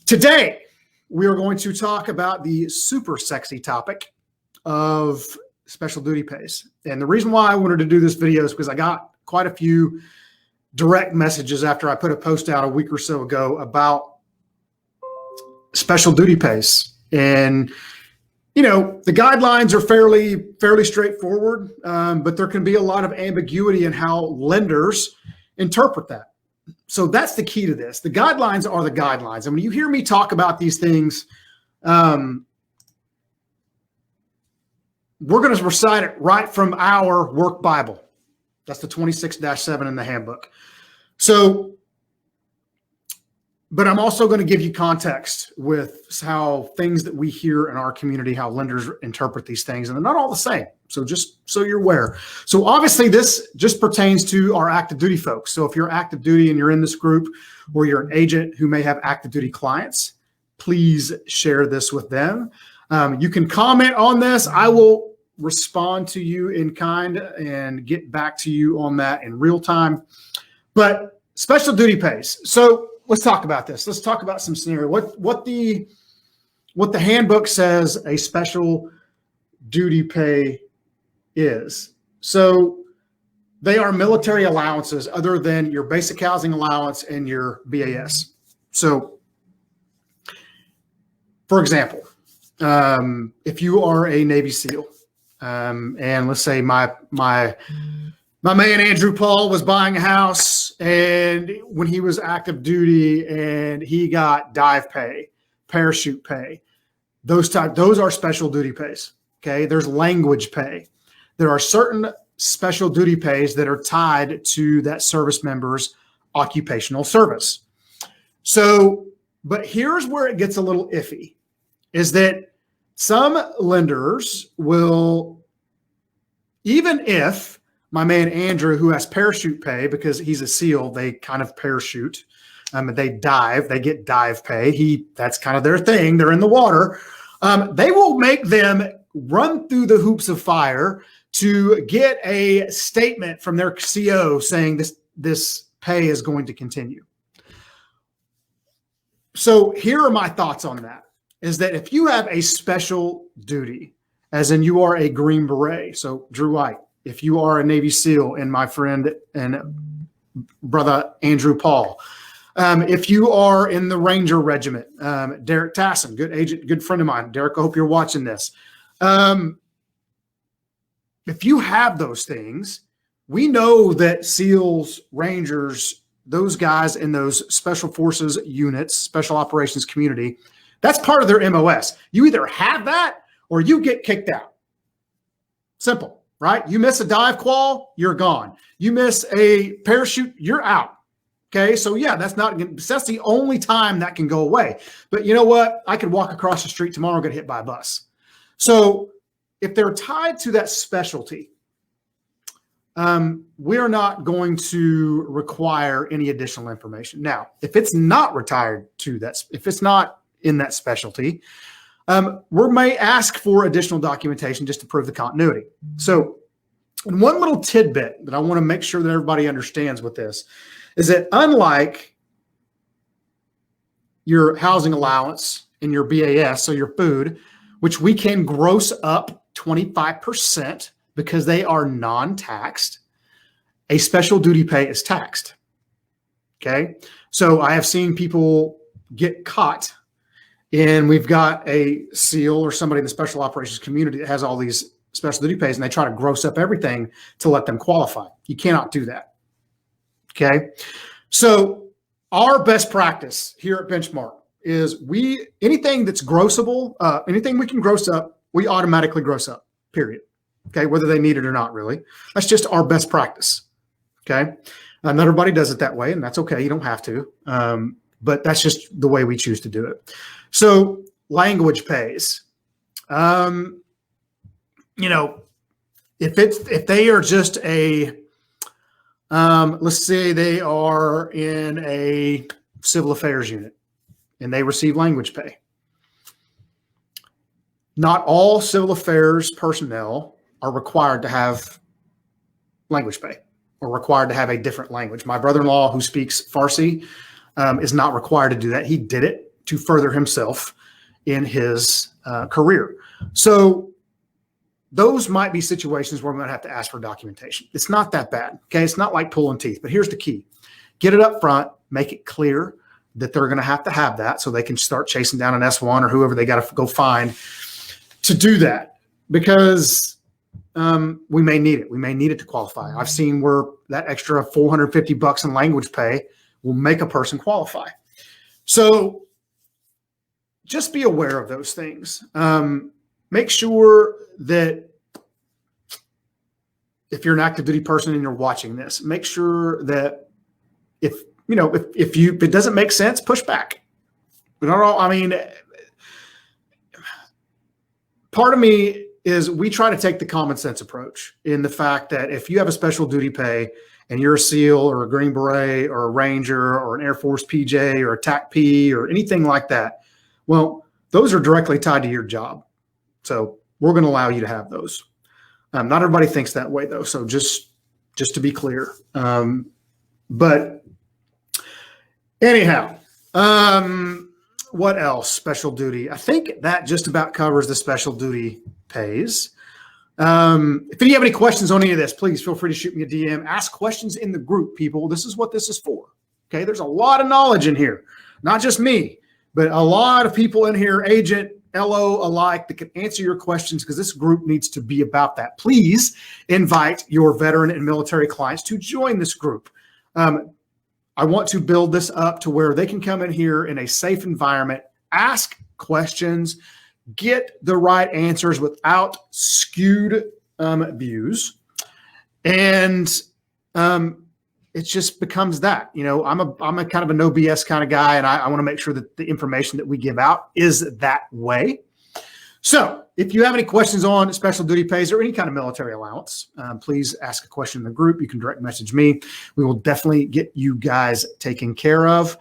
Today, we are going to talk about the super sexy topic of special duty pays. And the reason why I wanted to do this video is because I got quite a few direct messages after I put a post out a week or so ago about special duty pays. And, you know, the guidelines are fairly straightforward, but there can be a lot of ambiguity in how lenders interpret that. So that's the key to this. The guidelines are the guidelines. And when you hear me talk about these things, we're going to recite it right from our work Bible. That's the 26-7 in the handbook. So, but I'm also going to give you context with how things that we hear in our community, how lenders interpret these things, and they're not all the same. So just so you're aware. So obviously this just pertains to our active duty folks. So if you're active duty and you're in this group, or you're an agent who may have active duty clients, please share this with them. You can comment on this. I will respond to you in kind and get back to you on that in real time. But special duty pays. So let's talk about this. Let's talk about some scenario. What the handbook says a special duty pay is. So they are military allowances other than your basic housing allowance and your BAS. So, for example, if you are a Navy SEAL, and let's say my man Andrew Paul was buying a house, and when he was active duty and he got dive pay, parachute pay, those are special duty pays. Okay, there's language pay. There are certain special duty pays that are tied to that service member's occupational service. So, but here's where it gets a little iffy, is that some lenders will, even if my man Andrew, who has parachute pay because he's a SEAL, they kind of parachute, they dive, they get dive pay. That's kind of their thing. They're in the water. They will make them run through the hoops of fire to get a statement from their CO saying this pay is going to continue. So here are my thoughts on that, is that if you have a special duty, as in you are a Green Beret, so Drew White, if you are a Navy SEAL and my friend and brother Andrew Paul, if you are in the Ranger Regiment, Derek Tassin, good agent, good friend of mine. Derek, I hope you're watching this. If you have those things, we know that SEALs, Rangers, those guys in those special forces units, special operations community, that's part of their MOS. You either have that or you get kicked out. Simple, right? You miss a dive qual, you're gone. You miss a parachute, you're out. Okay, so yeah, that's the only time that can go away. But you know what? I could walk across the street tomorrow and get hit by a bus. So if they're tied to that specialty, we're not going to require any additional information. Now, if it's not retired to that, if it's not in that specialty, we may ask for additional documentation just to prove the continuity. So one little tidbit that I want to make sure that everybody understands with this is that unlike your housing allowance and your BAS, so your food, which we can gross up 25% because they are non-taxed, a special duty pay is taxed. Okay. So I have seen people get caught, and we've got a SEAL or somebody in the special operations community that has all these special duty pays, and they try to gross up everything to let them qualify. You cannot do that. Okay. So our best practice here at Benchmark is anything that's grossable, anything we can gross up, we automatically gross up, period. Okay. Whether they need it or not, really. That's just our best practice. Okay. Not everybody does it that way, and that's okay. You don't have to. But that's just the way we choose to do it. So language pays, you know, if they are just let's say they are in a civil affairs unit and they receive language pay. Not all civil affairs personnel are required to have language pay or required to have a different language. My brother-in-law who speaks Farsi is not required to do that. He did it to further himself in his career. So those might be situations where I'm going to have to ask for documentation. It's not that bad. Okay. It's not like pulling teeth, but here's the key. Get it up front, make it clear that they're going to have that so they can start chasing down an S1 or whoever they got to go find to do that, because we may need it. We may need it to qualify. I've seen where that extra $450 in language pay will make a person qualify. So just be aware of those things. Make sure that if you're an active duty person and you're watching this, make sure that if it doesn't make sense, push back. Part of me is we try to take the common sense approach in the fact that if you have a special duty pay and you're a SEAL or a Green Beret or a Ranger or an Air Force PJ or a TAC P or anything like that, well, those are directly tied to your job. So we're going to allow you to have those. Not everybody thinks that way, though. So just to be clear. But anyhow, what else? Special duty. I think that just about covers the special duty pays. If you have any questions on any of this, please feel free to shoot me a DM. Ask questions in the group, people. This is what this is for. Okay, there's a lot of knowledge in here. Not just me, but a lot of people in here, agent, LO alike, that can answer your questions, because this group needs to be about that. Please invite your veteran and military clients to join this group. I want to build this up to where they can come in here in a safe environment, ask questions, get the right answers without skewed views. And it just becomes that, I'm a kind of a no BS kind of guy. And I want to make sure that the information that we give out is that way. So if you have any questions on special duty pays or any kind of military allowance, please ask a question in the group. You can direct message me. We will definitely get you guys taken care of.